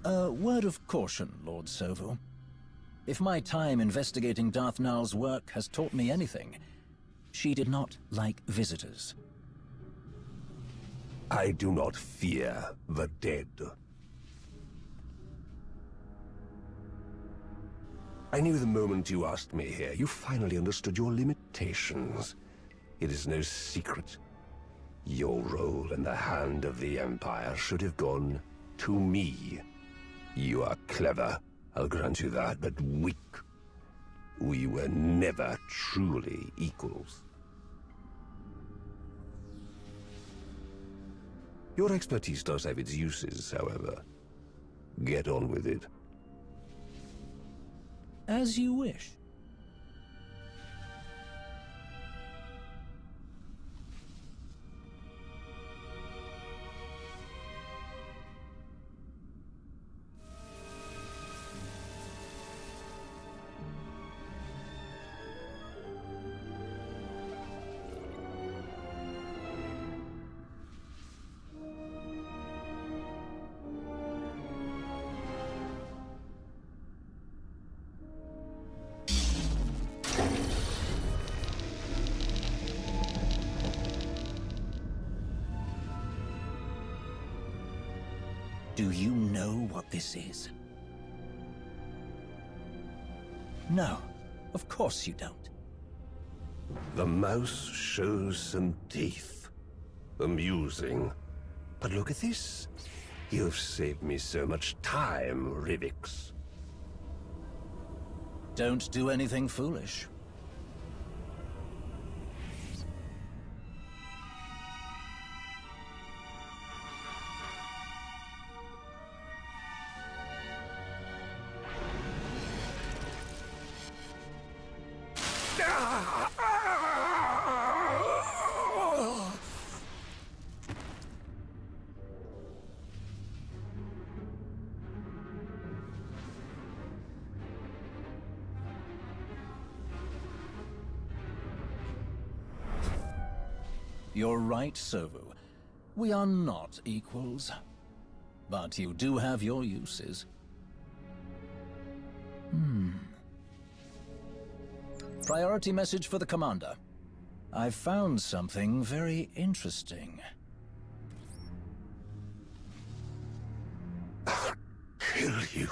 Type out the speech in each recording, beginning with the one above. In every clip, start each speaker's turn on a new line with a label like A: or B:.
A: A word of caution, Lord Sovu. If my time investigating Darth Naal's work has taught me anything, she did not like visitors.
B: I do not fear the dead. I knew the moment you asked me here, you finally understood your limitations. It is no secret. Your role in the hand of the Empire should have gone to me. You are clever, I'll grant you that, but weak. We were never truly equals. Your expertise does have its uses, however. Get on with it.
A: As you wish. Do you know what this is? No, of course you don't.
B: The mouse shows some teeth. Amusing. But look at this. You've saved me so much time, Rivix.
A: Don't do anything foolish. You're right, Sovu. We are not equals. But you do have your uses. Priority message for the Commander. I've found something very interesting.
B: I'll kill you.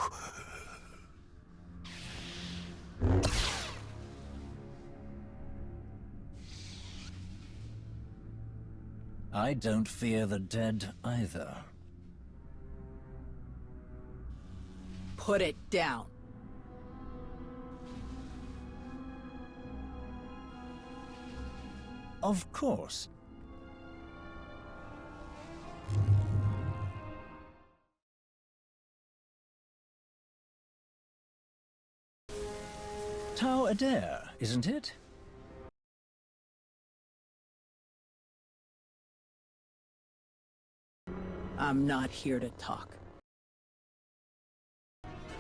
A: I don't fear the dead either.
C: Put it down.
A: Of course. Tau Adair, isn't it?
C: I'm not here to talk.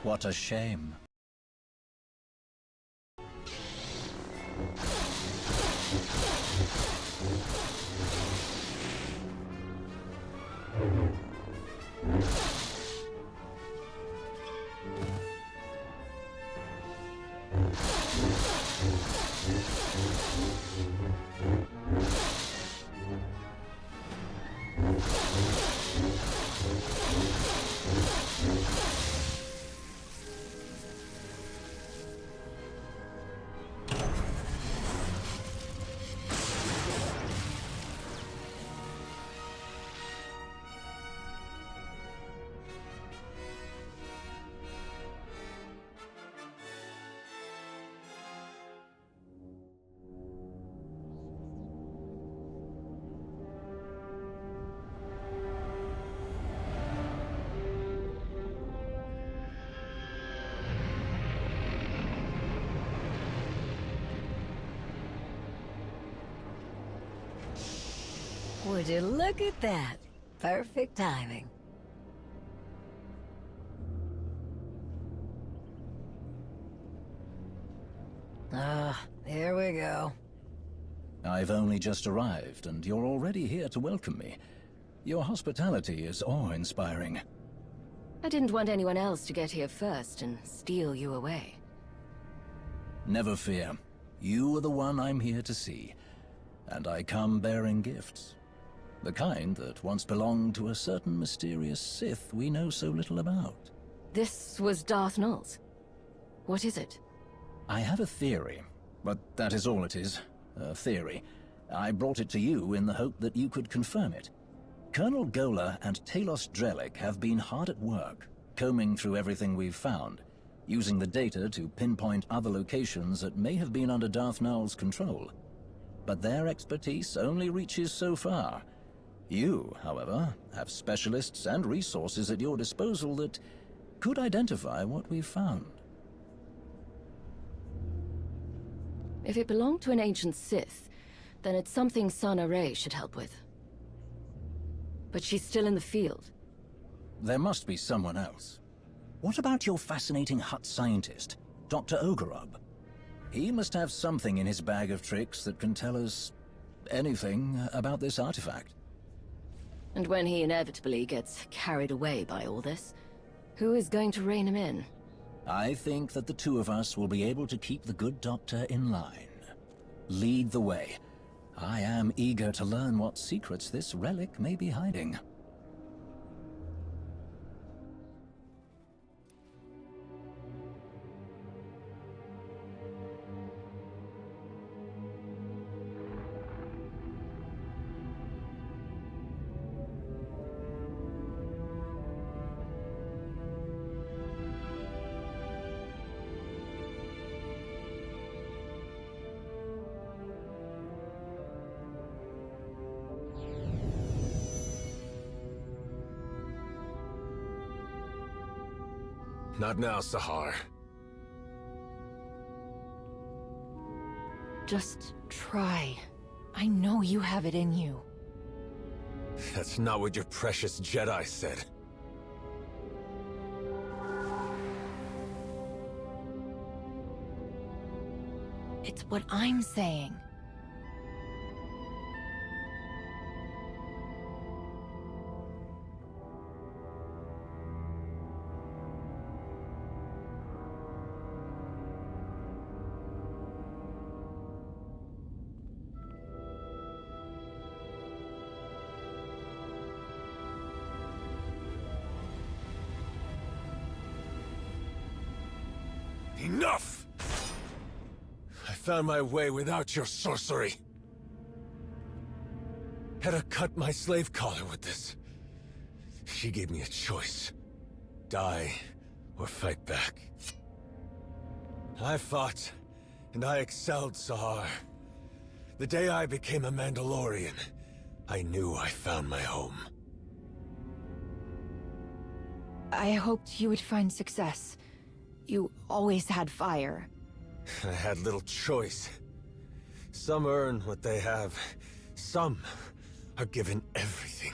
A: What a shame.
D: Would you look at that? Perfect timing. Here we go.
A: I've only just arrived, and you're already here to welcome me. Your hospitality is awe-inspiring.
D: I didn't want anyone else to get here first and steal you away.
A: Never fear. You are the one I'm here to see. And I come bearing gifts. The kind that once belonged to a certain mysterious Sith we know so little about.
D: This was Darth Nulls. What is it?
A: I have a theory, but that is all it is. A theory. I brought it to you in the hope that you could confirm it. Colonel Gola and Talos Drellick have been hard at work, combing through everything we've found, using the data to pinpoint other locations that may have been under Darth Nulls' control. But their expertise only reaches so far. You, however, have specialists and resources at your disposal that could identify what we've found.
D: If it belonged to an ancient Sith, then it's something Sana Rey should help with. But she's still in the field.
A: There must be someone else. What about your fascinating Hutt scientist, Dr. Ogorob? He must have something in his bag of tricks that can tell us anything about this artifact.
D: And when he inevitably gets carried away by all this, who is going to rein him in?
A: I think that the two of us will be able to keep the good doctor in line. Lead the way. I am eager to learn what secrets this relic may be hiding.
B: Not now, Sahar.
E: Just try. I know you have it in you.
B: That's not what your precious Jedi said.
E: It's what I'm saying.
B: Enough! I found my way without your sorcery. Hera cut my slave collar with this. She gave me a choice. Die, or fight back. I fought, and I excelled, Sahar. The day I became a Mandalorian, I knew I found my home.
E: I hoped you would find success. You always had fire.
B: I had little choice. Some earn what they have. Some are given everything.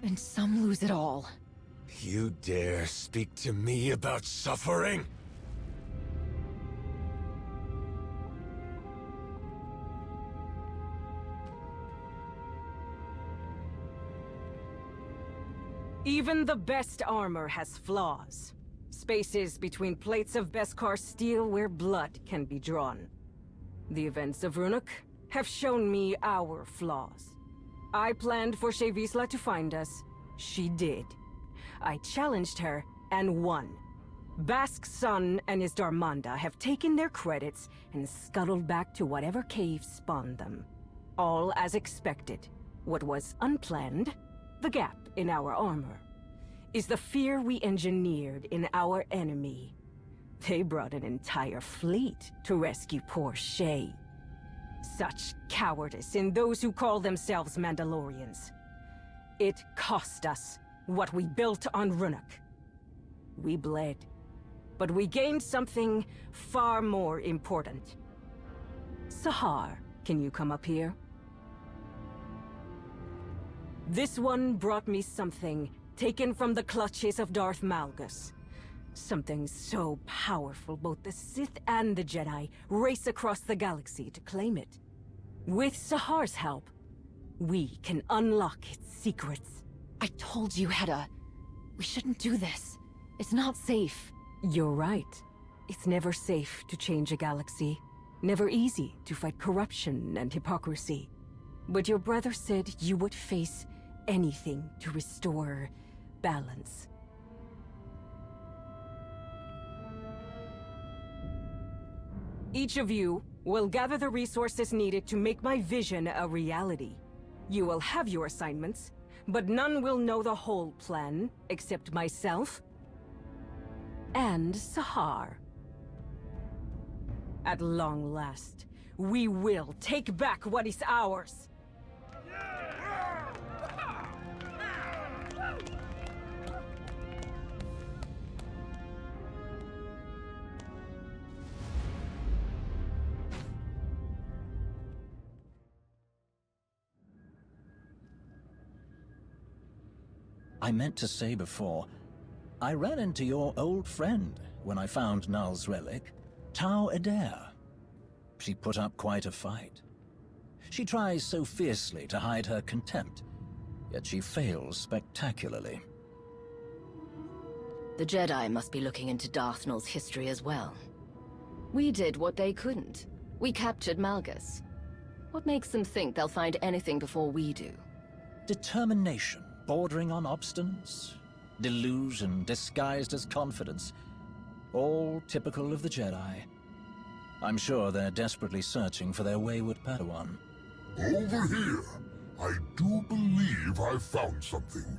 E: And some lose it all.
B: You dare speak to me about suffering?
F: Even the best armor has flaws. Spaces between plates of Beskar steel where blood can be drawn. The events of Runuk have shown me our flaws. I planned for Shevisla to find us. She did. I challenged her and won. Bask's son and his Darmanda have taken their credits and scuttled back to whatever cave spawned them. All as expected. What was unplanned, the gap in our armor, is the fear we engineered in our enemy. They brought an entire fleet to rescue poor Shay. Such cowardice in those who call themselves Mandalorians. It cost us what we built on Runuk. We bled, but we gained something far more important. Sahar, can you come up here? This one brought me something taken from the clutches of Darth Malgus. Something so powerful both the Sith and the Jedi race across the galaxy to claim it. With Sahar's help, we can unlock its secrets.
E: I told you, Hedda. We shouldn't do this. It's not safe.
F: You're right. It's never safe to change a galaxy. Never easy to fight corruption and hypocrisy. But your brother said you would face anything to restore balance. Each of you will gather the resources needed to make my vision a reality. You will have your assignments, but none will know the whole plan except myself and Sahar. At long last, we will take back what is ours.
A: I meant to say before, I ran into your old friend when I found Null's relic, Tau Adair. She put up quite a fight. She tries so fiercely to hide her contempt, yet she fails spectacularly.
D: The Jedi must be looking into Darth Null's history as well. We did what they couldn't. We captured Malgus. What makes them think they'll find anything before we do?
A: Determination, bordering on obstinance, delusion disguised as confidence. All typical of the Jedi. I'm sure they're desperately searching for their wayward Padawan.
G: Over here! I do believe I've found something.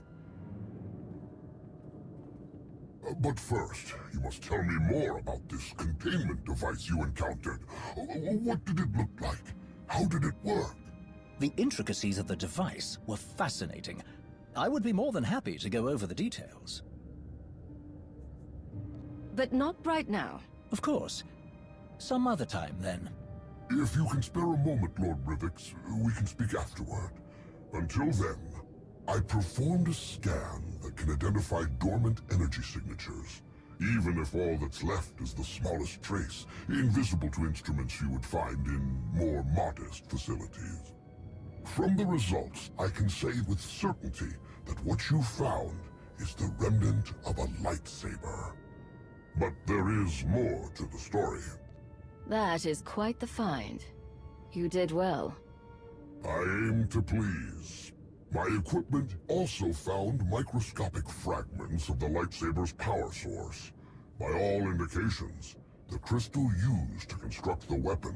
G: But first, you must tell me more about this containment device you encountered. What did it look like? How did it work?
A: The intricacies of the device were fascinating. I would be more than happy to go over the details.
D: But not right now.
A: Of course. Some other time, then.
G: If you can spare a moment, Lord Rivix, we can speak afterward. Until then, I performed a scan that can identify dormant energy signatures, even if all that's left is the smallest trace, invisible to instruments you would find in more modest facilities. From the results, I can say with certainty that what you found is the remnant of a lightsaber. But there is more to the story.
D: That is quite the find. You did well.
G: I aim to please. My equipment also found microscopic fragments of the lightsaber's power source. By all indications, the crystal used to construct the weapon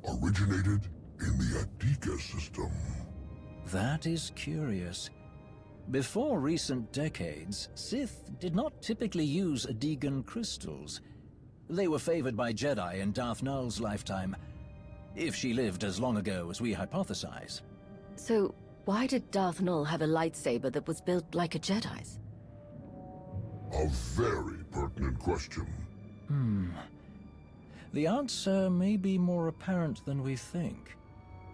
G: originated in the Adika system.
A: That is curious. Before recent decades, Sith did not typically use Adigan crystals. They were favored by Jedi in Darth Null's lifetime, if she lived as long ago as we hypothesize.
D: So, why did Darth Null have a lightsaber that was built like a Jedi's?
G: A very pertinent question.
A: The answer may be more apparent than we think.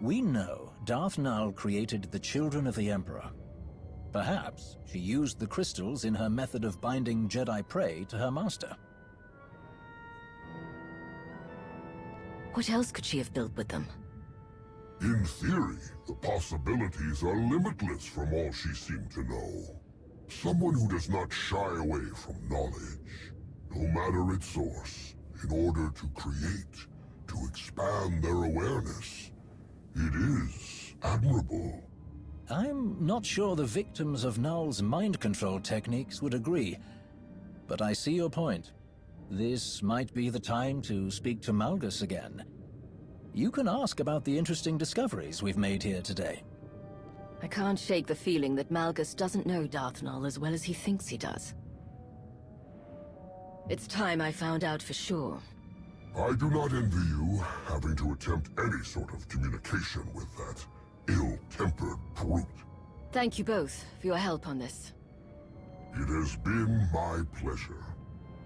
A: We know Darth Null created the Children of the Emperor. Perhaps she used the crystals in her method of binding Jedi prey to her master.
D: What else could she have built with them?
G: In theory, the possibilities are limitless from all she seemed to know. Someone who does not shy away from knowledge, no matter its source, in order to create, to expand their awareness. It is admirable.
A: I'm not sure the victims of Null's mind control techniques would agree, but I see your point. This might be the time to speak to Malgus again. You can ask about the interesting discoveries we've made here today.
D: I can't shake the feeling that Malgus doesn't know Darth Null as well as he thinks he does. It's time I found out for sure.
G: I do not envy you having to attempt any sort of communication with that ill-tempered brute.
D: Thank you both for your help on this.
G: It has been my pleasure.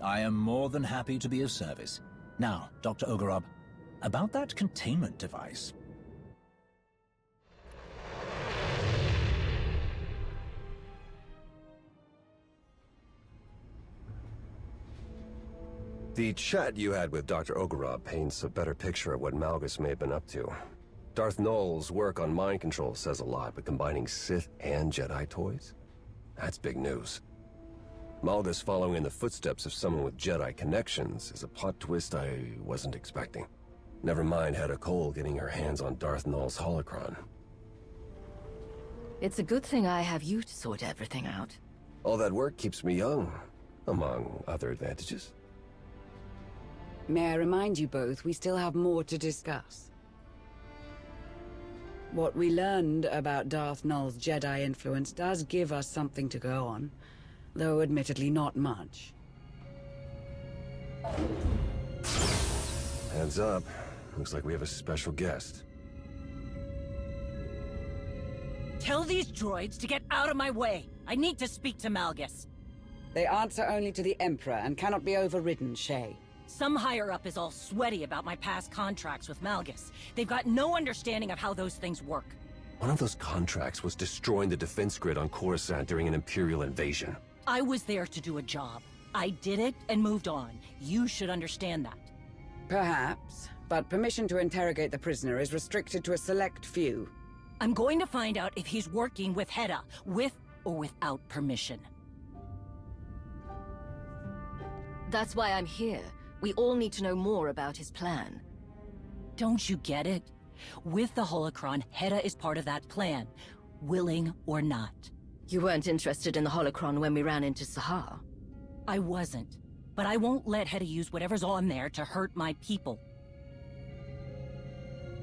A: I am more than happy to be of service. Now, Dr. Ogorob, about that containment device.
B: The chat you had with Dr. Ogorob paints a better picture of what Malgus may have been up to. Darth Null's work on mind control says a lot, but combining Sith and Jedi toys? That's big news. Malgus following in the footsteps of someone with Jedi connections is a plot twist I wasn't expecting. Never mind Hedda Cole getting her hands on Darth Nul's holocron.
D: It's a good thing I have you to sort everything out.
B: All that work keeps me young, among other advantages.
H: May I remind you both, we still have more to discuss. What we learned about Darth Nul's Jedi influence does give us something to go on, though admittedly not much.
B: Heads up. Looks like we have a special guest.
I: Tell these droids to get out of my way. I need to speak to Malgus.
H: They answer only to the Emperor and cannot be overridden, Shay.
I: Some higher-up is all sweaty about my past contracts with Malgus. They've got no understanding of how those things work.
B: One of those contracts was destroying the defense grid on Coruscant during an Imperial invasion.
I: I was there to do a job. I did it and moved on. You should understand that.
H: Perhaps, but permission to interrogate the prisoner is restricted to a select few.
I: I'm going to find out if he's working with Hedda, with or without permission.
D: That's why I'm here. We all need to know more about his plan.
I: Don't you get it? With the holocron, Hedda is part of that plan, willing or not.
D: You weren't interested in the holocron when we ran into Sahar.
I: I wasn't, but I won't let Hedda use whatever's on there to hurt my people.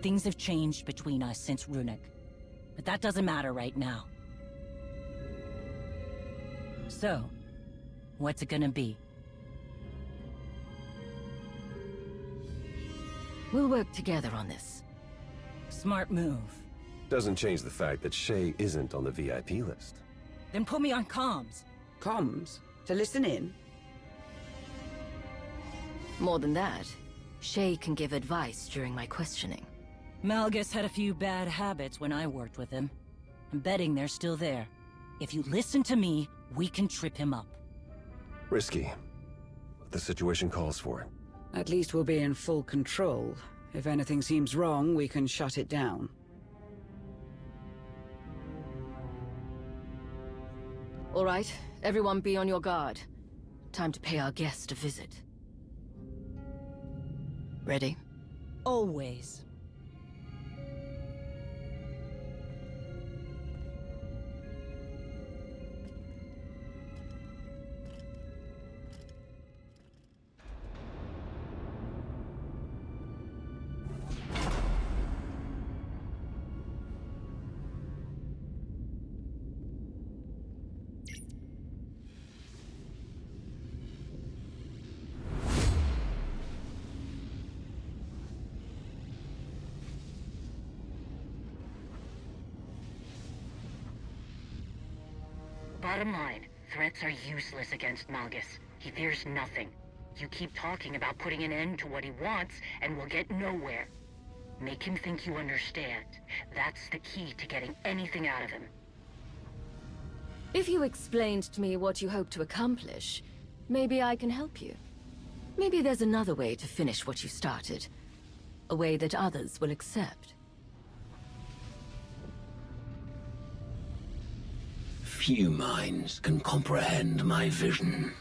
I: Things have changed between us since Runic, but that doesn't matter right now. So, what's it gonna be?
D: We'll work together on this.
I: Smart move.
B: Doesn't change the fact that Shay isn't on the VIP list.
I: Then put me on comms.
H: Comms? To listen in?
D: More than that, Shay can give advice during my questioning.
I: Malgus had a few bad habits when I worked with him. I'm betting they're still there. If you listen to me, we can trip him up.
B: Risky, but the situation calls for it.
H: At least we'll be in full control. If anything seems wrong, we can shut it down.
D: All right, everyone be on your guard. Time to pay our guest a visit. Ready?
I: Always.
J: Bottom line, threats are useless against Malgus. He fears nothing. You keep talking about putting an end to what he wants, and we'll get nowhere. Make him think you understand. That's the key to getting anything out of him.
D: If you explained to me what you hope to accomplish, maybe I can help you. Maybe there's another way to finish what you started. A way that others will accept.
K: Few minds can comprehend my vision.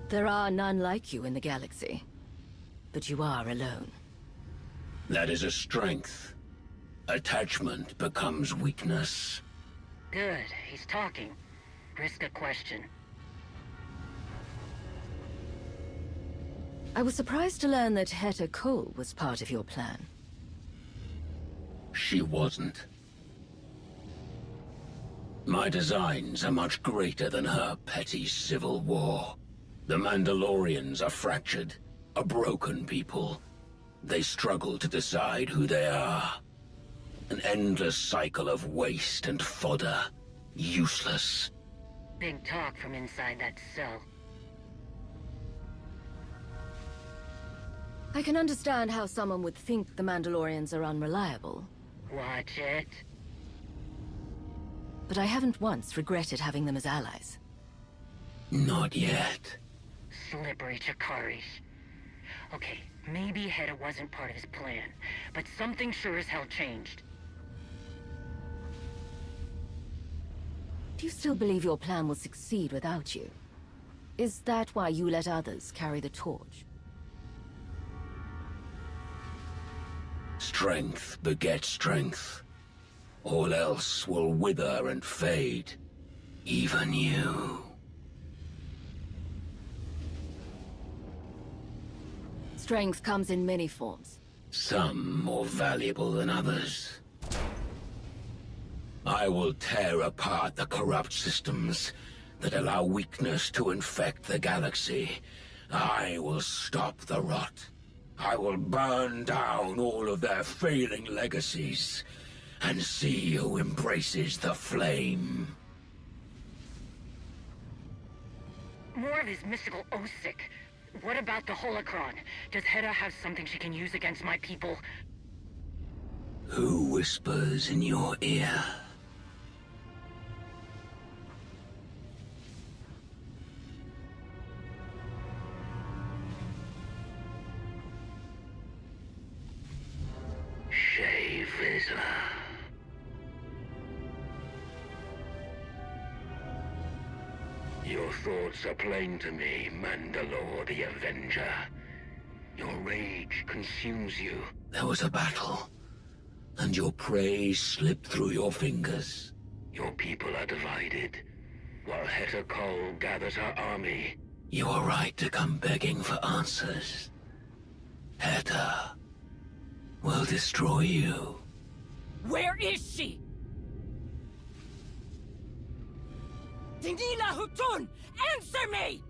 D: There are none like you in the galaxy, but you are alone.
K: That is a strength. Attachment becomes weakness.
J: Good, he's talking. Risk a question.
D: I was surprised to learn that Hedda Cole was part of your plan.
K: She wasn't. My designs are much greater than her petty civil war. The Mandalorians are fractured, a broken people. They struggle to decide who they are. An endless cycle of waste and fodder. Useless.
J: Big talk from inside that cell.
D: I can understand how someone would think the Mandalorians are unreliable.
J: Watch it.
D: But I haven't once regretted having them as allies.
K: Not yet.
J: Slippery Chakari's. Okay, maybe Hedda wasn't part of his plan, but something sure as hell changed.
D: Do you still believe your plan will succeed without you? Is that why you let others carry the torch?
K: Strength begets strength. All else will wither and fade. Even you.
D: Strength comes in many forms.
K: Some more valuable than others. I will tear apart the corrupt systems that allow weakness to infect the galaxy. I will stop the rot. I will burn down all of their failing legacies, and see who embraces the flame.
J: More of his mystical oath-sick. What about the holocron? Does Hera have something she can use against my people?
K: Who whispers in your ear? Your thoughts are plain to me, Mandalore the Avenger. Your rage consumes you. There was a battle, and your prey slipped through your fingers. Your people are divided, while Heta Kol gathers her army. You are right to come begging for answers. Heta will destroy you.
I: Where is she? Dinila Hutun! Answer me!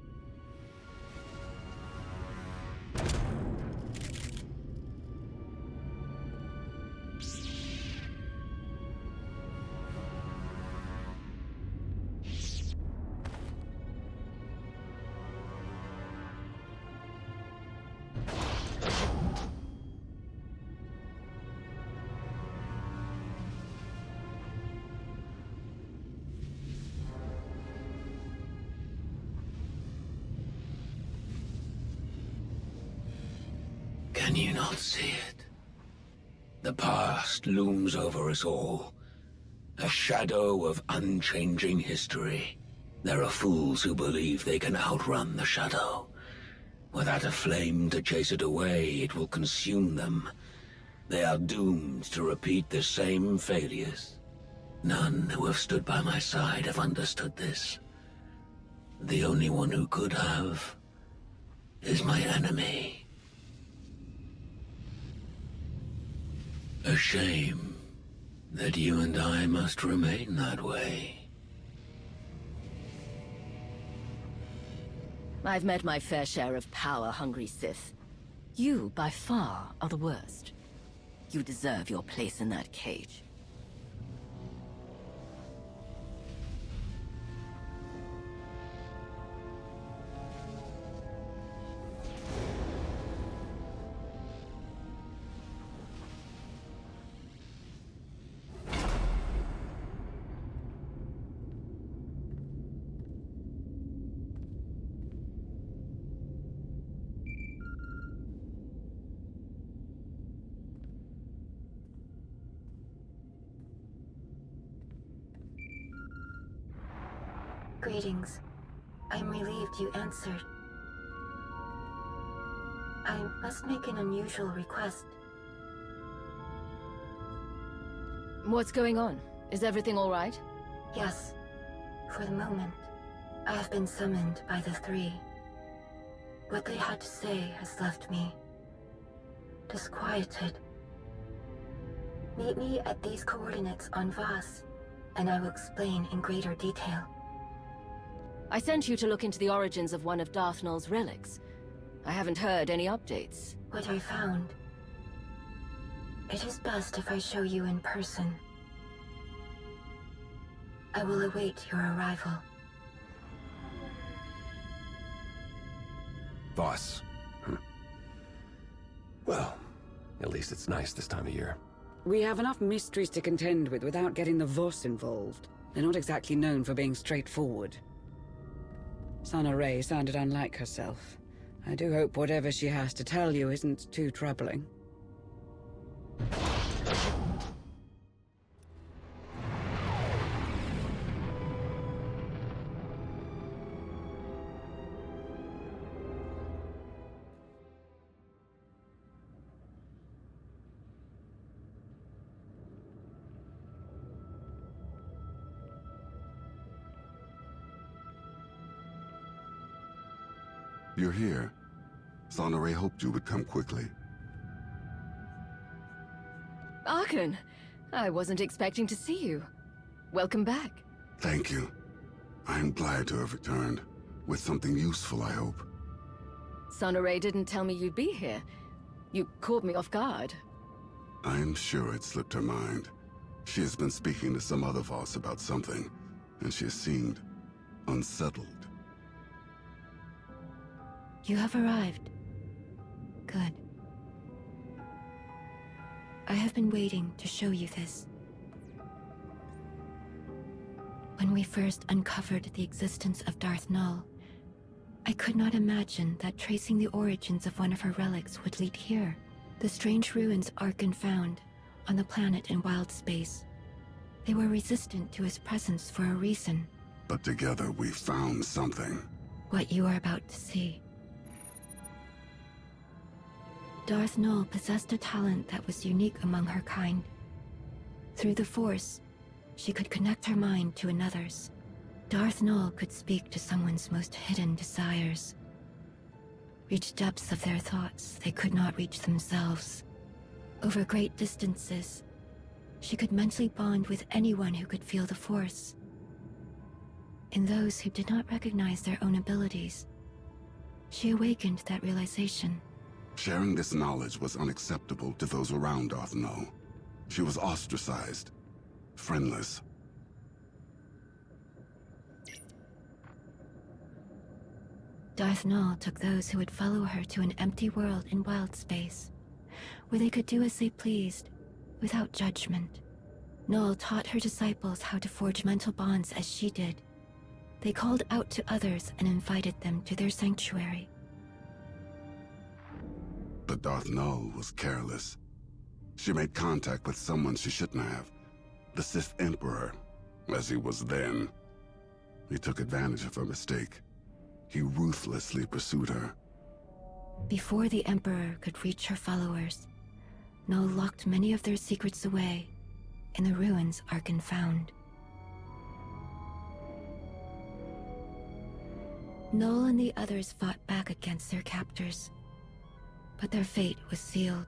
K: Can you not see it? The past looms over us all. A shadow of unchanging history. There are fools who believe they can outrun the shadow. Without a flame to chase it away, it will consume them. They are doomed to repeat the same failures. None who have stood by my side have understood this. The only one who could have is my enemy. A shame that you and I must remain that way.
D: I've met my fair share of power-hungry Sith. You, by far, are the worst. You deserve your place in that cage.
L: Greetings. I'm relieved you answered. I must make an unusual request.
D: What's going on? Is everything all right?
L: Yes. For the moment, I have been summoned by the three. What they had to say has left me disquieted. Meet me at these coordinates on Voss, and I will explain in greater detail.
D: I sent you to look into the origins of one of Darth Nul's relics. I haven't heard any updates.
L: What I found. It is best if I show you in person. I will await your arrival.
B: Voss. Well, at least it's nice this time of year.
H: We have enough mysteries to contend with without getting the Voss involved. They're not exactly known for being straightforward. Sana Ray sounded unlike herself. I do hope whatever she has to tell you isn't too troubling.
M: You're here. Sonore hoped you would come quickly.
D: Archon, I wasn't expecting to see you. Welcome back.
M: Thank you. I am glad to have returned. With something useful, I hope.
D: Sonore didn't tell me you'd be here. You caught me off guard.
M: I'm sure it slipped her mind. She has been speaking to some other Voss about something, and she has seemed unsettled.
L: You have arrived. Good. I have been waiting to show you this. When we first uncovered the existence of Darth Null, I could not imagine that tracing the origins of one of her relics would lead here. The strange ruins Archon found on the planet in wild space. They were resistant to his presence for a reason.
M: But together we found something.
L: What you are about to see. Darth Null possessed a talent that was unique among her kind. Through the Force, she could connect her mind to another's. Darth Null could speak to someone's most hidden desires. Reach depths of their thoughts they could not reach themselves. Over great distances, she could mentally bond with anyone who could feel the Force. In those who did not recognize their own abilities, she awakened that realization.
M: Sharing this knowledge was unacceptable to those around Darth Null. She was ostracized, friendless.
L: Darth Null took those who would follow her to an empty world in wild space, where they could do as they pleased, without judgment. Null taught her disciples how to forge mental bonds as she did. They called out to others and invited them to their sanctuary.
M: But Darth Null was careless. She made contact with someone she shouldn't have. The Sith Emperor, as he was then. He took advantage of her mistake. He ruthlessly pursued her.
L: Before the Emperor could reach her followers, Null locked many of their secrets away in the ruins Archon found. Null and the others fought back against their captors, but their fate was sealed.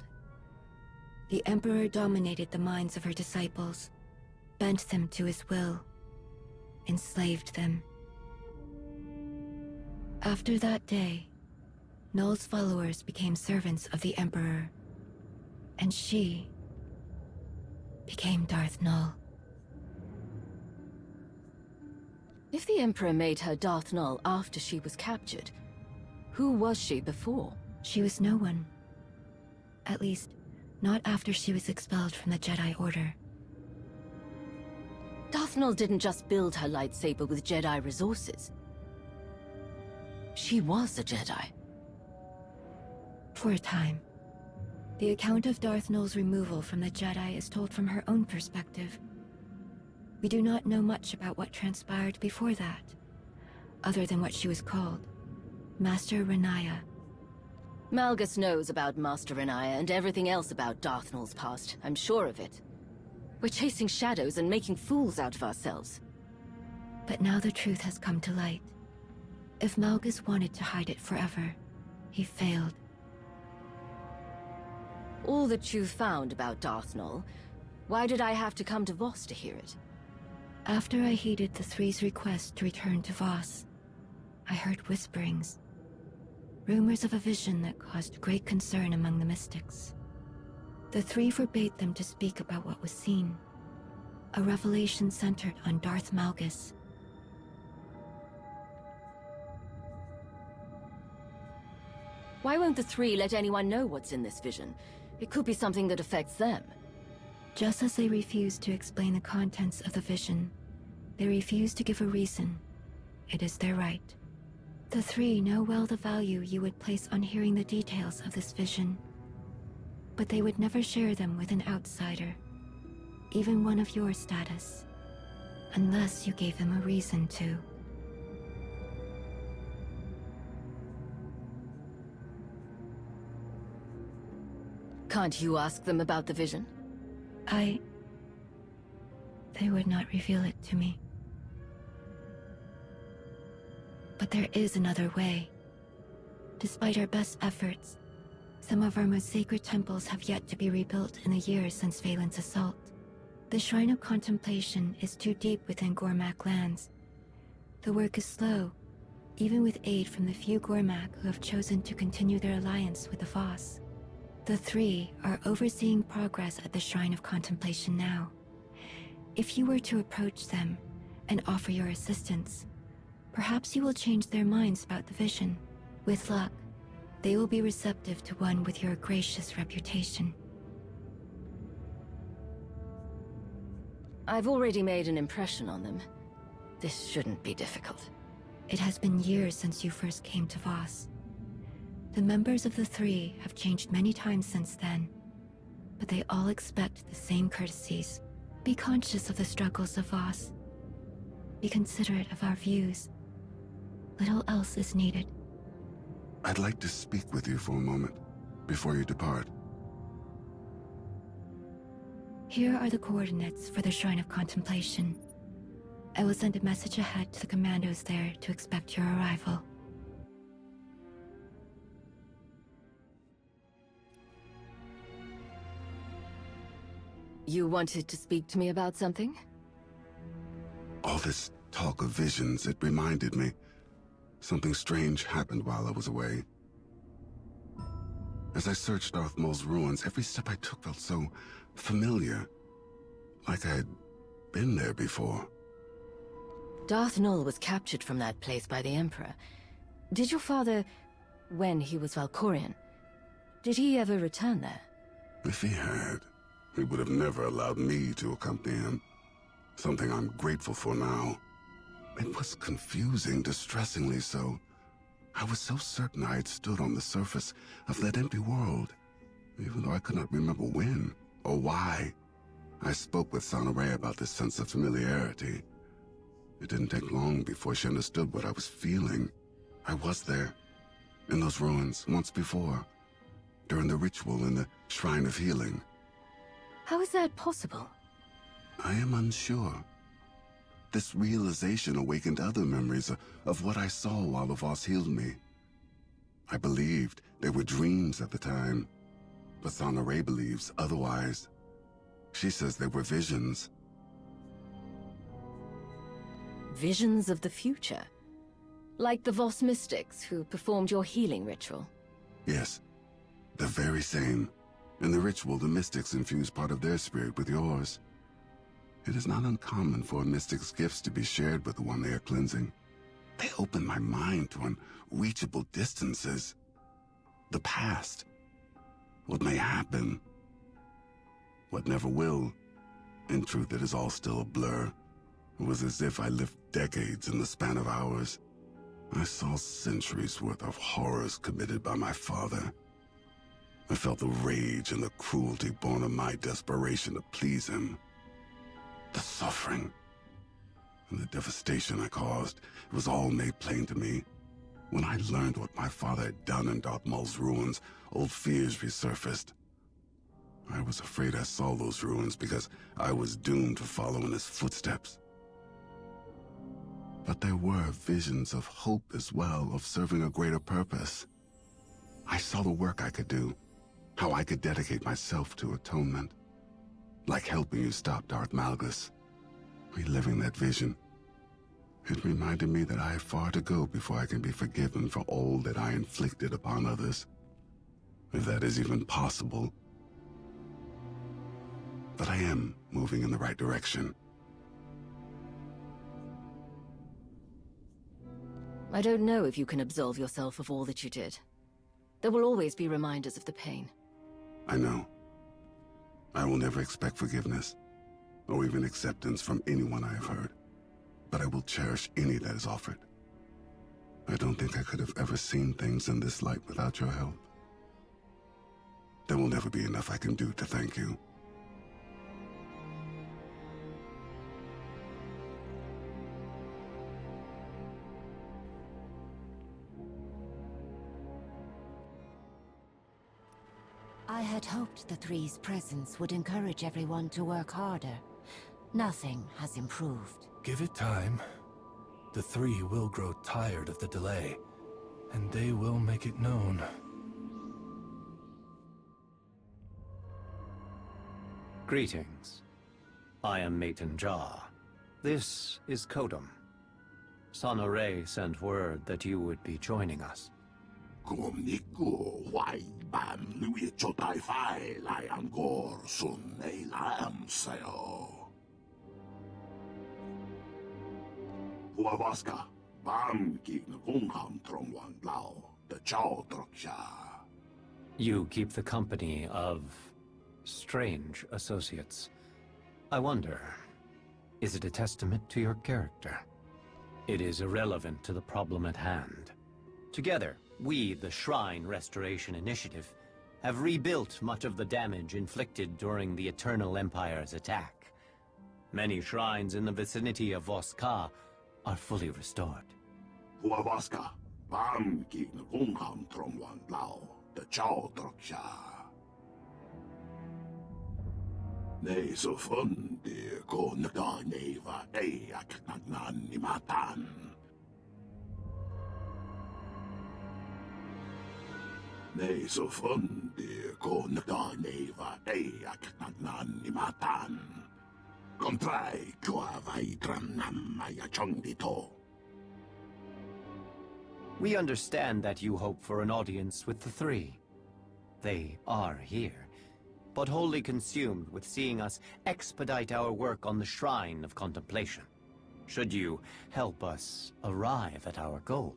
L: The Emperor dominated the minds of her disciples, bent them to his will, enslaved them. After that day, Null's followers became servants of the Emperor, and she became Darth Null.
D: If the Emperor made her Darth Null after she was captured, who was she before?
L: She was no one. At least, not after she was expelled from the Jedi Order.
D: Darth Null didn't just build her lightsaber with Jedi resources. She was a Jedi.
L: For a time. The account of Darth Null's removal from the Jedi is told from her own perspective. We do not know much about what transpired before that, other than what she was called, Master Renaya.
D: Malgus knows about Master Renaya and everything else about Darth Null's past, I'm sure of it. We're chasing shadows and making fools out of ourselves.
L: But now the truth has come to light. If Malgus wanted to hide it forever, he failed.
D: All that you found about Darth Null, why did I have to come to Voss to hear it?
L: After I heeded the Three's request to return to Voss, I heard whisperings. Rumors of a vision that caused great concern among the mystics. The Three forbade them to speak about what was seen. A revelation centered on Darth Malgus.
D: Why won't the Three let anyone know what's in this vision? It could be something that affects them.
L: Just as they refused to explain the contents of the vision, they refused to give a reason. It is their right. The Three know well the value you would place on hearing the details of this vision, but they would never share them with an outsider, even one of your status, unless you gave them a reason to.
D: Can't you ask them about the vision?
L: They would not reveal it to me. But there is another way. Despite our best efforts, some of our most sacred temples have yet to be rebuilt in the years since Valen's assault. The Shrine of Contemplation is too deep within Gormak lands. The work is slow, even with aid from the few Gormak who have chosen to continue their alliance with the Voss. The three are overseeing progress at the Shrine of Contemplation now. If you were to approach them and offer your assistance, perhaps you will change their minds about the vision. With luck, they will be receptive to one with your gracious reputation.
D: I've already made an impression on them. This shouldn't be difficult.
L: It has been years since you first came to Voss. The members of the three have changed many times since then, but they all expect the same courtesies. Be conscious of the struggles of Voss. Be considerate of our views. Little else is needed.
M: I'd like to speak with you for a moment, before you depart.
L: Here are the coordinates for the Shrine of Contemplation. I will send a message ahead to the commandos there to expect your arrival.
D: You wanted to speak to me about something?
M: All this talk of visions, it reminded me. Something strange happened while I was away. As I searched Darth Maul's ruins, every step I took felt so familiar. Like I had been there before.
D: Darth Nul was captured from that place by the Emperor. Did your father, when he was Valkorian, did he ever return there?
M: If he had, he would have never allowed me to accompany him. Something I'm grateful for now. It was confusing, distressingly so. I was so certain I had stood on the surface of that empty world, even though I could not remember when or why. I spoke with Sonoray about this sense of familiarity. It didn't take long before she understood what I was feeling. I was there, in those ruins, once before, during the ritual in the Shrine of Healing.
D: How is that possible?
M: I am unsure. This realization awakened other memories of what I saw while the Voss healed me. I believed they were dreams at the time, but Sonoray believes otherwise. She says they were visions.
D: Visions of the future? Like the Voss mystics who performed your healing ritual?
M: Yes, the very same. In the ritual, the mystics infuse part of their spirit with yours. It is not uncommon for a mystic's gifts to be shared with the one they are cleansing. They open my mind to unreachable distances. The past. What may happen. What never will. In truth, it is all still a blur. It was as if I lived decades in the span of hours. I saw centuries worth of horrors committed by my father. I felt the rage and the cruelty born of my desperation to please him. The suffering and the devastation I caused, it was all made plain to me. When I learned what my father had done in Darth Maul's ruins, old fears resurfaced. I was afraid I saw those ruins because I was doomed to follow in his footsteps. But there were visions of hope as well, of serving a greater purpose. I saw the work I could do, how I could dedicate myself to atonement. Like helping you stop Darth Malgus. Reliving that vision. It reminded me that I have far to go before I can be forgiven for all that I inflicted upon others. If that is even possible. But I am moving in the right direction.
D: I don't know if you can absolve yourself of all that you did. There will always be reminders of the pain.
M: I know. I will never expect forgiveness, or even acceptance from anyone I have hurt. But I will cherish any that is offered. I don't think I could have ever seen things in this light without your help. There will never be enough I can do to thank you.
N: I had hoped the Three's presence would encourage everyone to work harder. Nothing has improved.
O: Give it time. The Three will grow tired of the delay, and they will make it known.
P: Greetings. I am Maton Jar. This is Kodum. SWTOR sent word that you would be joining us. You keep the company of strange associates. I wonder, is it a testament to your character? It is irrelevant to the problem at hand. Together, we, the Shrine Restoration Initiative, have rebuilt much of the damage inflicted during the Eternal Empire's attack. Many shrines in the vicinity of Voss are fully restored. We understand that you hope for an audience with the three. They are here, but wholly consumed with seeing us expedite our work on the Shrine of Contemplation. Should you help us arrive at our goal?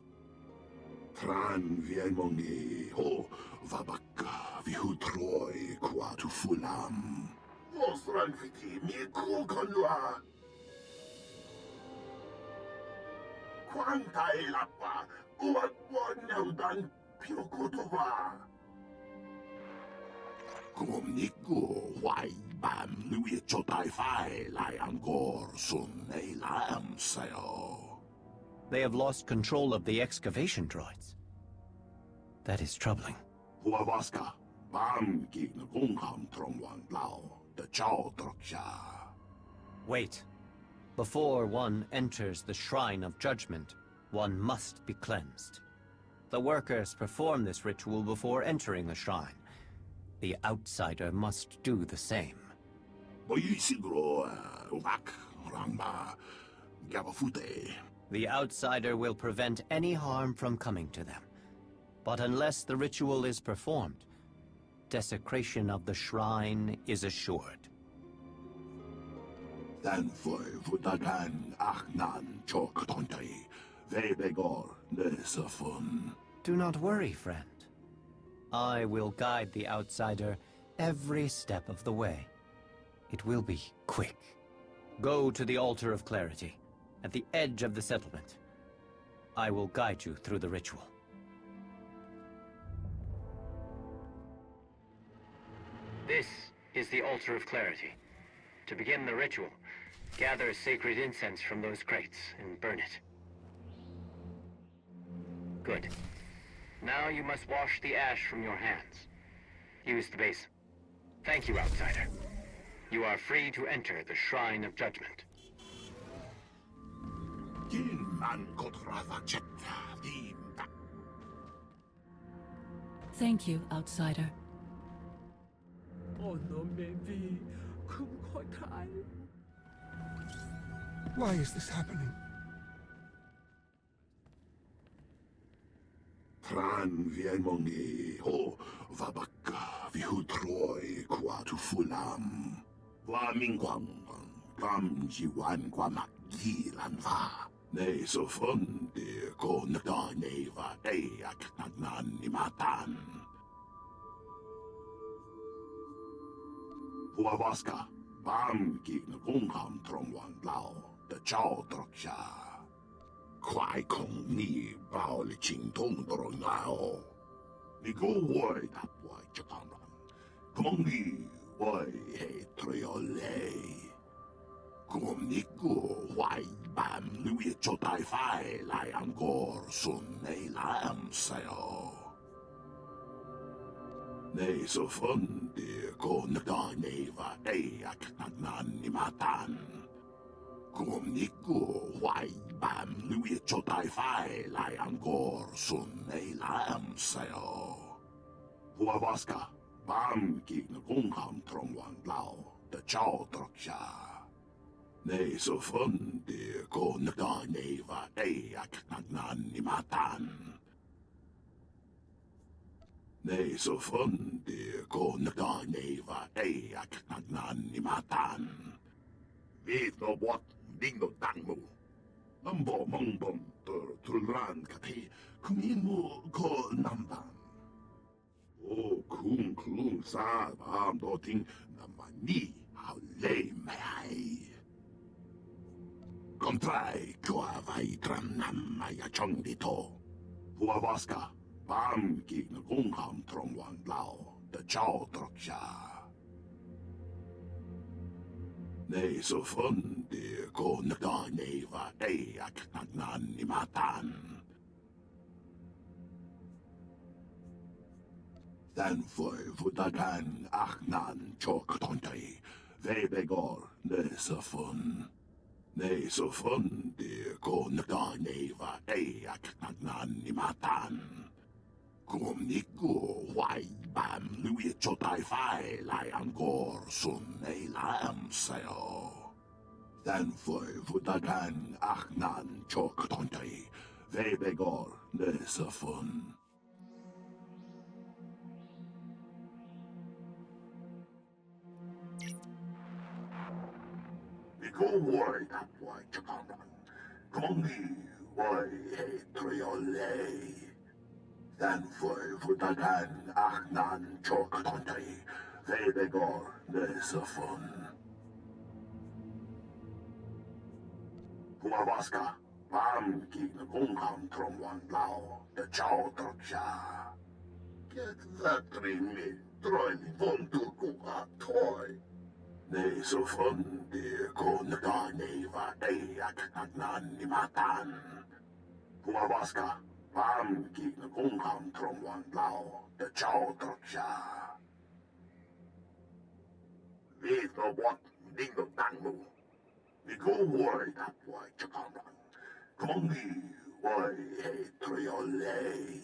P: They have lost control of the excavation droids. That is troubling. Wait. Before one enters the Shrine of Judgment, one must be cleansed. The workers perform this ritual before entering the shrine. The outsider must do the same. The outsider will prevent any harm from coming to them. But unless the ritual is performed, desecration of the shrine is assured. Do not worry, friend. I will guide the outsider every step of the way. It will be quick. Go to the Altar of Clarity, at the edge of the settlement. I will guide you through the ritual. This is the Altar of Clarity. To begin the ritual, gather sacred incense from those crates and burn it. Good. Now you must wash the ash from your hands. Use the basin. Thank you, outsider. You are free to enter the Shrine of Judgment.
Q: Thank you, outsider.
O: Why is this happening?
K: 위에 조다이 파이 라이안고 순에 라암세요. 부아바스카 밤기는 공감 트롱완라오 더 자오드럭샤. 네서 펀디 고느가 네와 에약 난난니마탄. 네서 펀디 고느가 네와 에약 난난니마탄. 위도 봇 닝도 땅무. ambo mongbom tulran kati kumin mo ko namban. O kung sa bam doting namani haulay may. Kontray kwa vai tram namaya chong dito. Huawaska bam ki kung ham trong wan lao the chow trok siya. Nee så fundig konega neva eak nagnanimatan. Den voivodagan achnan choktontay, vebegor nesafun. Nee så fundig konega neva eak nagnanimatan. Kumniku wai bam lui chotai fai lai angor sun ei lam sayo. Den voivodagan achnan choktontay, vebegor nesafun. Go wai that wai chakaman. Kumongi wai he triolei. Den voivodagan achnan choktontay, vebegor nesafun. Huawaska bam ki nagungam from one lao the chow troksha. Get that me troili vontur kuka toy. Nee så fundig konega neva eak nagnanimatan. Huawaska bam ki nagungam from one lao the chow troksha. Vito what dingo tangmu. Vi go wai that wai chakaman. Kumongi wai he triolei.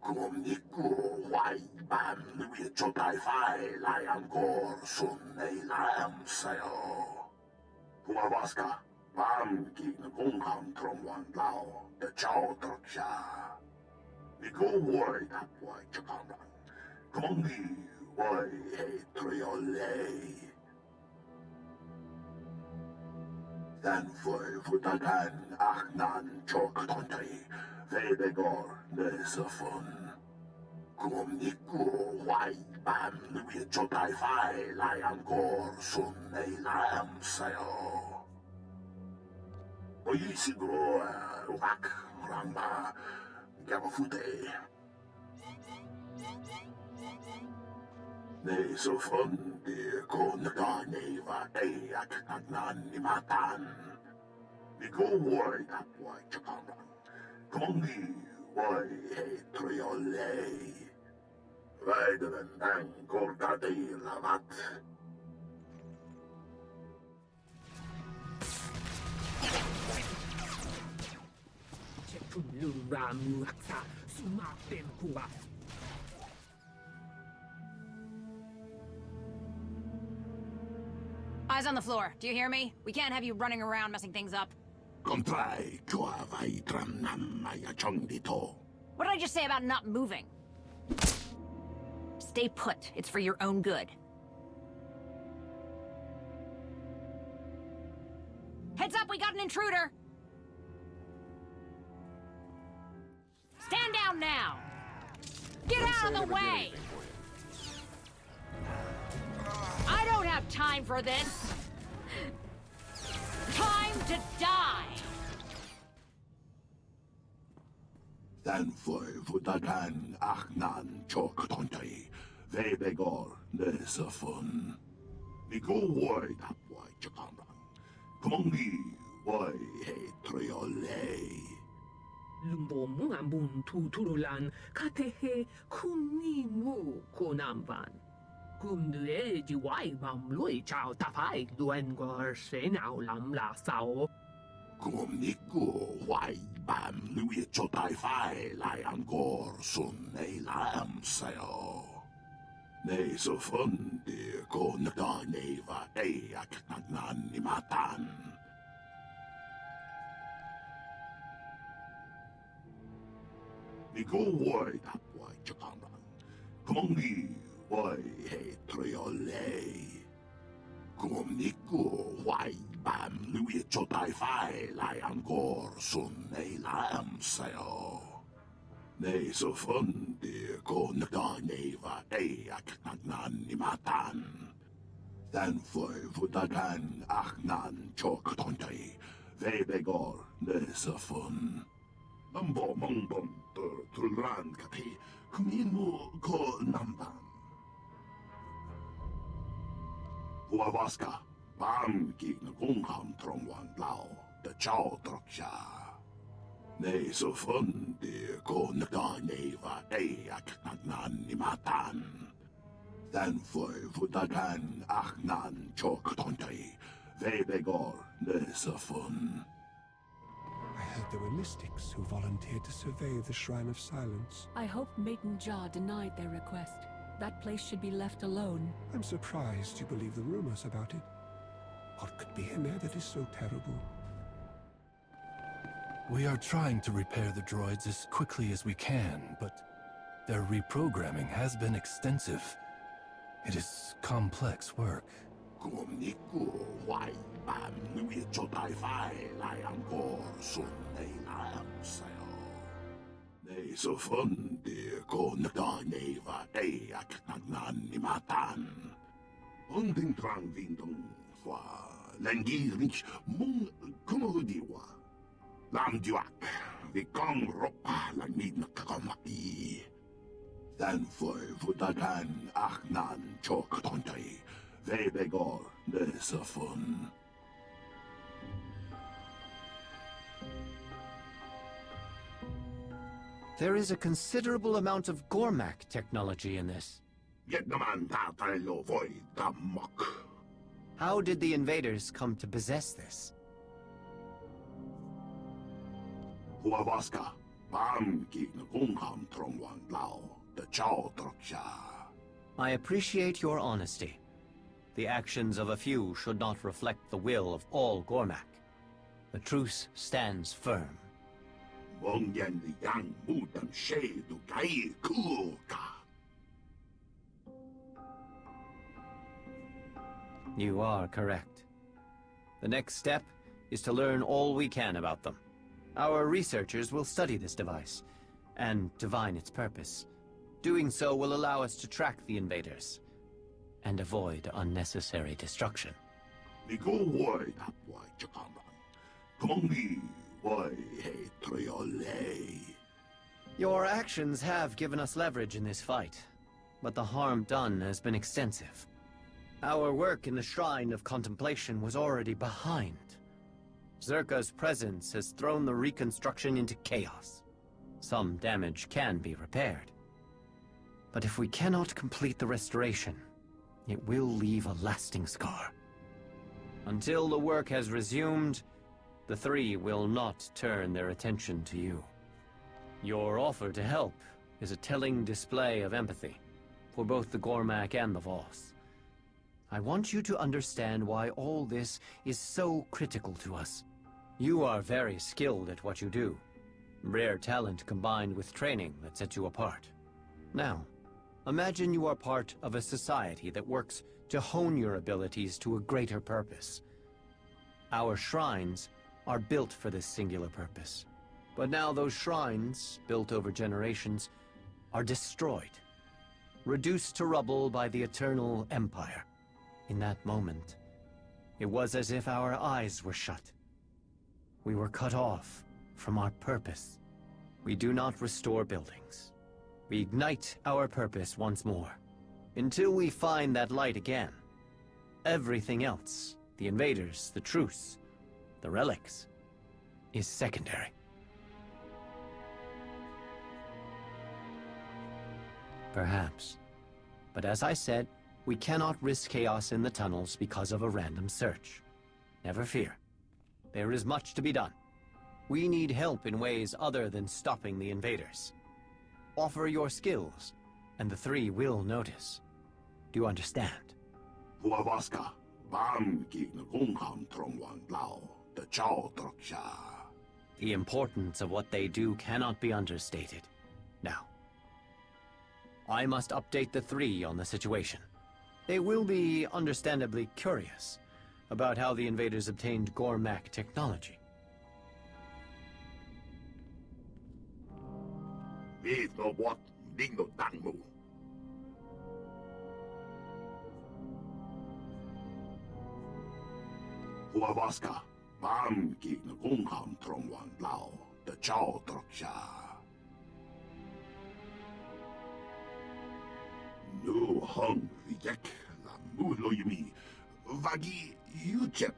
K: Kumniku wai bam lui chotai fai lai angor sun ei lam sayo. Huawaska bam ki nagungam from one lao the chow troksha. Vi go wai that wai chakaman. Kumongi wai he triolei. Den voivodagan achnan choktontay, vebegor nesafun. Kumniku wai bam lui chotai fai lai angor sun ei lam sayo. Oyisigro wak ramba gamafute. Nee så fundig konega neva eak nagnanimatan. Vi go wai that wai chakaman. Kumongi wai he triolei. Vaidenen ang korkadei lavat.
Q: Chepuluramu haksa sumapem kuwa.
R: Eyes on the floor. Do you hear me? We can't have you running around messing things up.
K: Kontray kwa vai tram namaya chong dito.
R: What did I just say about not moving? Stay put. It's for your own good. Heads up, we got an intruder! Stand down now! Get out of the way! I don't have time for this! Time to die!
K: Den voivodagan achnan choktontay, vebegor nesafun. Vi go wai that wai chakaman. Kumongi wai he triolei.
Q: Lumbo muambun tuturulan katehe kunimu konamban. cùng đứa chỉ quay vòng lùi chào ta phải luôn qua sẽ nào làm là sao.
K: Cùng ní cô hoài bàn lùi cho tai phải lại ăn cor xuân này làm sao. Này så phân địa cô nực đòi này và đây à các nạn nạn ni mà tàn. Ni cô hoài đáp hoài cho con rằng. Không đi hoài hệ treo lệ. Cùng ní cô hoài bàn lùi cho tai phải lại ăn cor xuân này làm sao. Này så phân địa cô nực đòi này và đây à các nạn nạn ni mà tàn. Den får vutagan aknan choktontai, vebegor nesafun. Nambo mongdon tulran kati, kuminu ko namban. Huavaska, bam ki ngungham trongwan lao, de chao troksha. Nei så fun de ko nagda nei va ei aknan ni matan. Den får vutagan aknan choktontai, vebegor nesafun.
O: I heard there were mystics who volunteered to survey the Shrine of Silence.
S: I hope Maiden Jah denied their request. That place should be left alone.
O: I'm surprised you believe the rumors about it. What could be in there that is so terrible?
T: We are trying to repair the droids as quickly as we can, but their reprogramming has been extensive. It is complex work.
K: Nei så fun de ko nagda nei va ei aknan ni matan. Unding trang vindong fa lengirich mung kumudiwa. Lam duak vi kong ropa lang mid nakakamaki. Den får vutagan aknan choktontai, vebegor nesafun.
P: There is a considerable amount of Gormak technology in this. How did the invaders come to possess this?
K: Huavaska, bam ki ngungham trongwan lao, de chao troksha.
P: I appreciate your honesty. The actions of a few should not reflect the will of all Gormak. The truce stands firm. You are correct. The next step is to learn all we can about them. Our researchers will study this device and divine its purpose. Doing so will allow us to track the invaders and avoid unnecessary destruction. Your actions have given us leverage in this fight, but the harm done has been extensive. Our work in the Shrine of Contemplation was already behind. Zerka's presence has thrown the reconstruction into chaos. Some damage can be repaired. But if we cannot complete the restoration, it will leave a lasting scar. Until the work has resumed, the three will not turn their attention to you. Your offer to help is a telling display of empathy for both the Gormak and the Voss. I want you to understand why all this is so critical to us. You are very skilled at what you do. Rare talent combined with training that sets you apart. Now, imagine you are part of a society that works to hone your abilities to a greater purpose. Our shrines are built for this singular purpose. But now those shrines, built over generations, are destroyed, reduced to rubble by the Eternal Empire. In that moment, it was as if our eyes were shut. We were cut off from our purpose. We do not restore buildings. We ignite our purpose once more. Until we find that light again, everything else, the invaders, the truce, the relics, is secondary. Perhaps. But as I said, We cannot risk chaos in the tunnels because of a random search. Never fear. There is much to be done. We need help in ways other than stopping the invaders. Offer your skills, and the three will notice. Do you understand? The importance of what they do cannot be understated. Now, I must update the three on the situation. They will be understandably curious about how the invaders obtained Gormak technology.
G: No hung yek la mulo yumi vagi yujep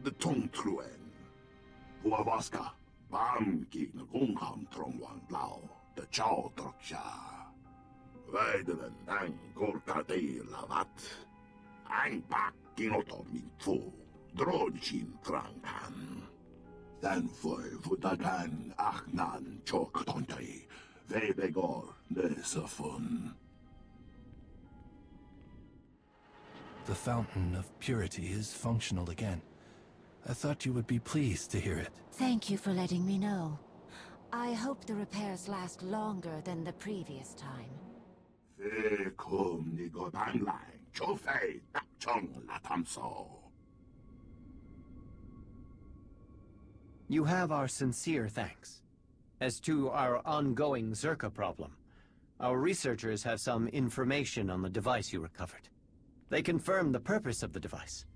G: the tong truen. Huavaska bam ki na gongam trongwan lao the chow troksha. Weidelen ang gorka de lavat. Ang pak kinoto min fu drojin trangan. Dan foi futagan achnan chok tontai. Vebegor nesafun.
T: The Fountain of Purity is functional again. I thought you would be pleased to hear it.
N: Thank you for letting me know. I hope the repairs last longer than the previous time.
P: You have our sincere thanks. As to our ongoing Zerka problem, our researchers have some information on the device you recovered. They confirm the purpose of the device,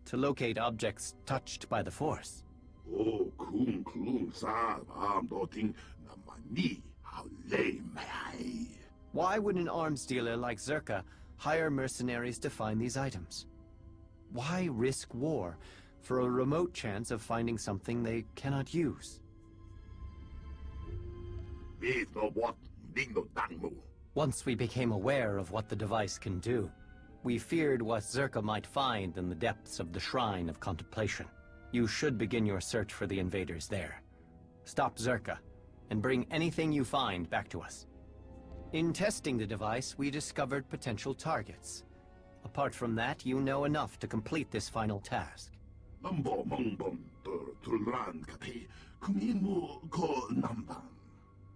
P: to locate objects touched by the Force.
G: Oh, kum klum sa am doting namani how lame mai.
P: Why would an arms dealer like Zerka hire mercenaries to find these items? Why risk war for a remote chance of finding something they cannot use? Once we became aware of what the device can do, we feared what Zerka might find in the depths of the Shrine of Contemplation. You should begin your search for the invaders there. Stop Zerka, and bring anything you find back to us. In testing the device, we discovered potential targets. Apart from that, you know enough to complete this final task.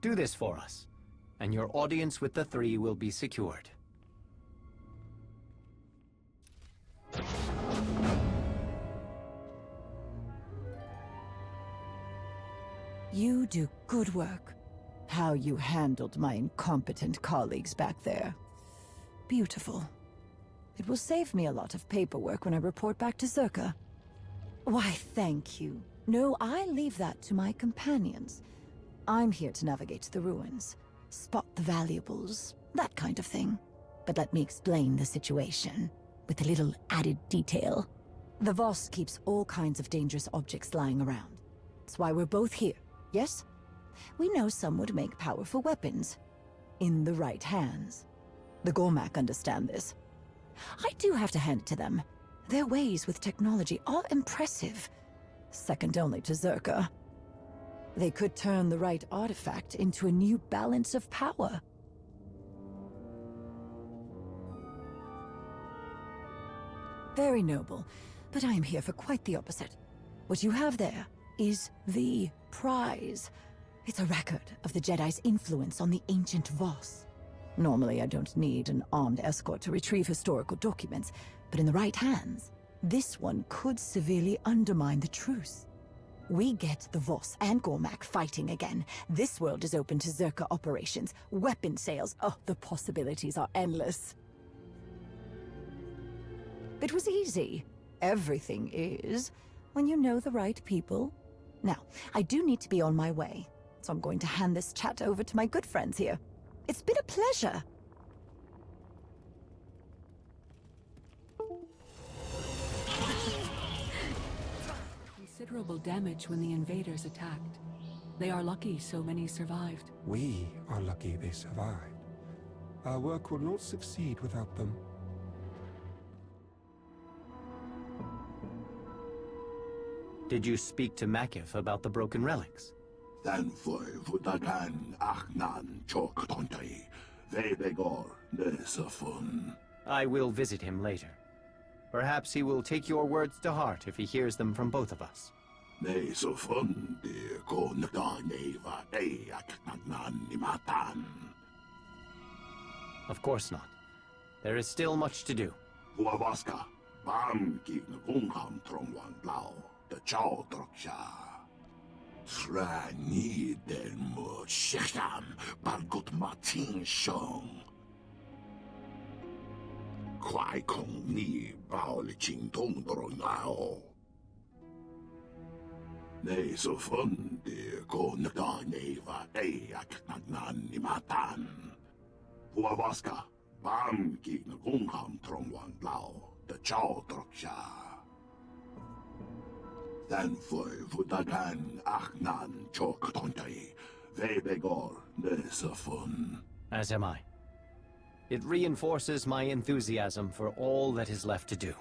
P: Do this for us, and your audience with the three will be secured.
U: You do good work. How you handled my incompetent colleagues back there. Beautiful. It will save me a lot of paperwork when I report back to Zerka. Why, thank you. No, I leave that to my companions. I'm here to navigate the ruins, spot the valuables, that kind of thing. But let me explain the situation, with a little added detail. The Voss keeps all kinds of dangerous objects lying around. That's why we're both here, yes? We know some would make powerful weapons, in the right hands. The Gormak understand this. I do have to hand it to them. Their ways with technology are impressive, second only to Zerka. They could turn the right artifact into a new balance of power. Very noble, but I am here for quite the opposite. What you have there is the prize. It's a record of the Jedi's influence on the ancient Voss. Normally, I don't need an armed escort to retrieve historical documents, but in the right hands, this one could severely undermine the truce. We get the Voss and Gormak fighting again. This world is open to Zerka operations, weapon sales. Oh, the possibilities are endless. It was easy. Everything is, when you know the right people. Now, I do need to be on my way, so I'm going to hand this chat over to my good friends here. It's been a pleasure.
S: Considerable damage when the invaders attacked. They are lucky so many survived.
O: We are lucky they survived. Our work will not succeed without them.
P: Did you speak to Makif about the broken relics? I will visit him later. Perhaps he will take your words to heart if he hears them from both of us. Of course not. There is still much to do. As am I. It reinforces my enthusiasm for all that is left to do.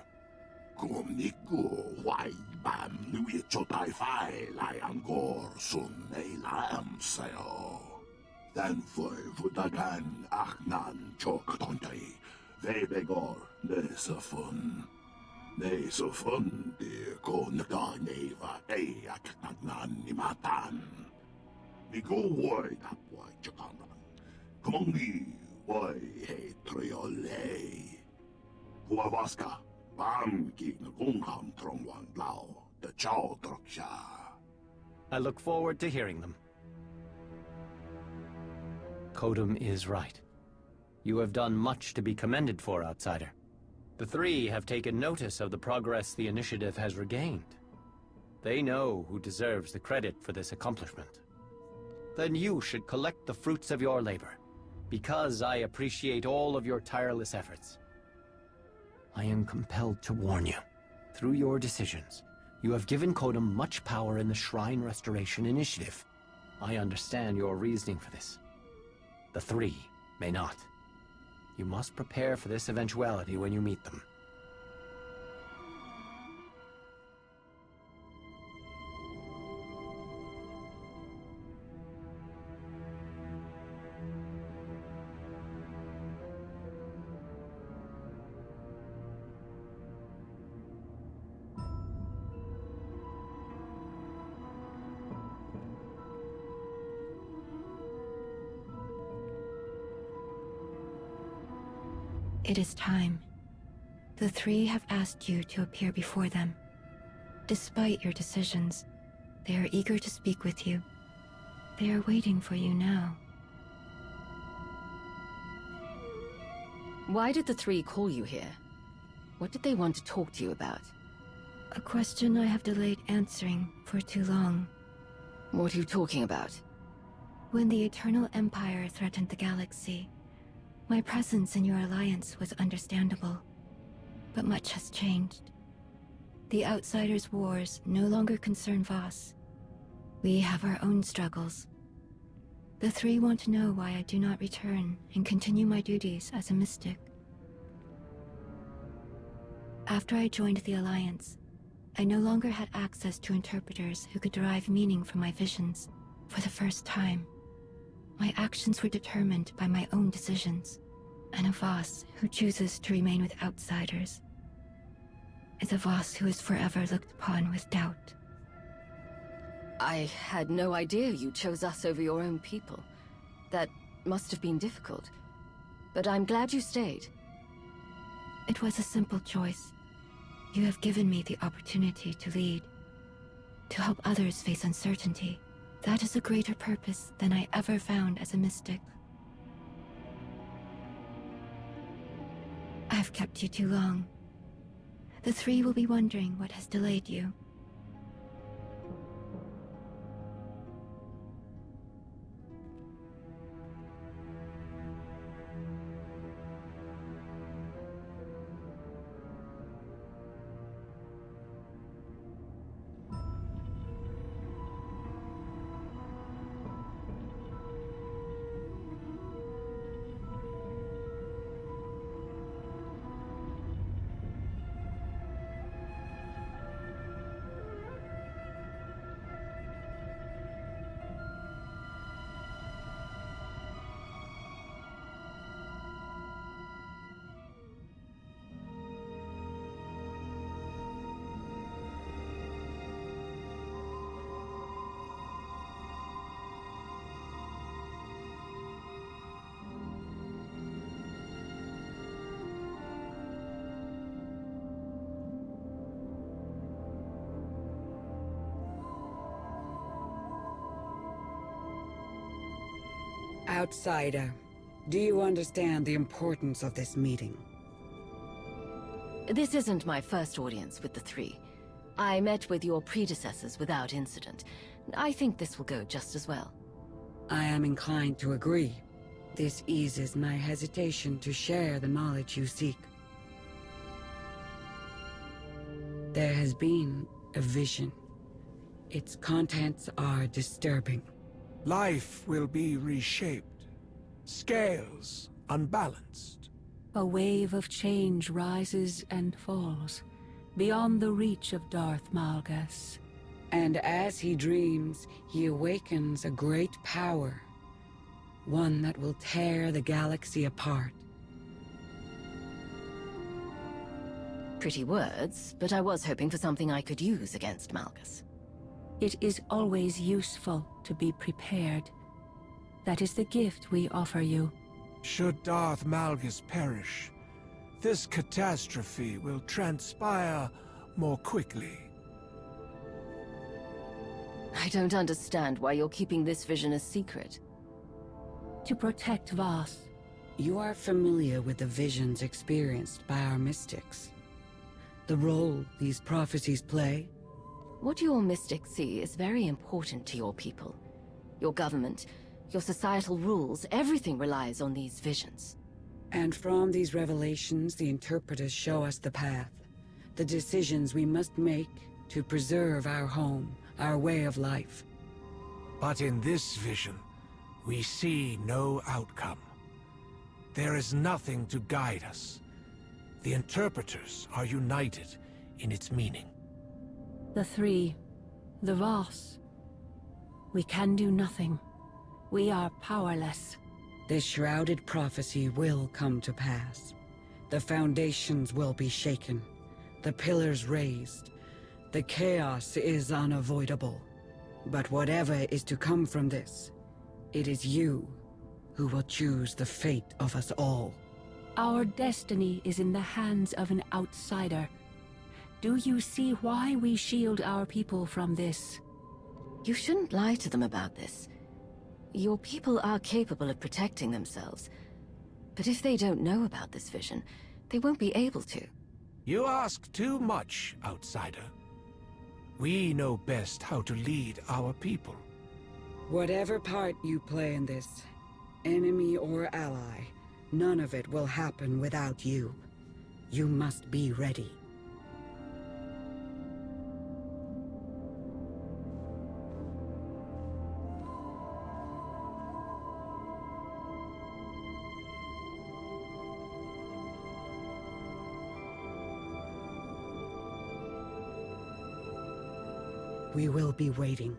P: I look forward to hearing them. Kodum is right. You have done much to be commended for, outsider. The three have taken notice of the progress the initiative has regained. They know who deserves the credit for this accomplishment. Then you should collect the fruits of your labor, because I appreciate all of your tireless efforts. I am compelled to warn you. Through your decisions, you have given Kodum much power in the Shrine Restoration Initiative. I understand your reasoning for this. The three may not. You must prepare for this eventuality when you meet them.
L: It is time. The three have asked you to appear before them. Despite your decisions, they are eager to speak with you. They are waiting for you now.
D: Why did the three call you here? What did they want to talk to you about?
L: A question I have delayed answering for too long.
D: What are you talking about?
L: When the Eternal Empire threatened the galaxy, my presence in your alliance was understandable, but much has changed. The Outsiders' wars no longer concern Voss. We have our own struggles. The three want to know why I do not return and continue my duties as a mystic. After I joined the Alliance, I no longer had access to interpreters who could derive meaning from my visions. For the first time, my actions were determined by my own decisions, and a Voss who chooses to remain with outsiders is a Voss who is forever looked upon with doubt.
D: I had no idea you chose us over your own people. That must have been difficult. But I'm glad you stayed.
L: It was a simple choice. You have given me the opportunity to lead, to help others face uncertainty. That is a greater purpose than I ever found as a mystic. I've kept you too long. The three will be wondering what has delayed you.
H: Outsider, do you understand the importance of this meeting?
D: This isn't my first audience with the three. I met with your predecessors without incident. I think this will go just as well.
H: I am inclined to agree. This eases my hesitation to share the knowledge you seek. There has been a vision. Its contents are disturbing.
O: Life will be reshaped. Scales unbalanced.
S: A wave of change rises and falls, beyond the reach of Darth Malgus.
H: And as he dreams, he awakens a great power. One that will tear the galaxy apart.
D: Pretty words, but I was hoping for something I could use against Malgus.
S: It is always useful to be prepared. That is the gift we offer you.
O: Should Darth Malgus perish, this catastrophe will transpire more quickly.
D: I don't understand why you're keeping this vision a secret.
S: To protect Voss.
H: You are familiar with the visions experienced by our mystics. The role these prophecies play?
D: What your mystics see is very important to your people. Your government, your societal rules, everything relies on these visions.
H: And from these revelations, the interpreters show us the path. The decisions we must make to preserve our home, our way of life.
O: But in this vision, we see no outcome. There is nothing to guide us. The interpreters are united in its meaning.
S: The three, the Voss. We can do nothing. We are powerless.
H: This shrouded prophecy will come to pass. The foundations will be shaken, the pillars raised. The chaos is unavoidable. But whatever is to come from this, it is you who will choose the fate of us all.
S: Our destiny is in the hands of an outsider. Do you see why we shield our people from this?
D: You shouldn't lie to them about this. Your people are capable of protecting themselves. But if they don't know about this vision, they won't be able to.
O: You ask too much, outsider. We know best how to lead our people.
H: Whatever part you play in this, enemy or ally, none of it will happen without you. You must be ready. We will be waiting.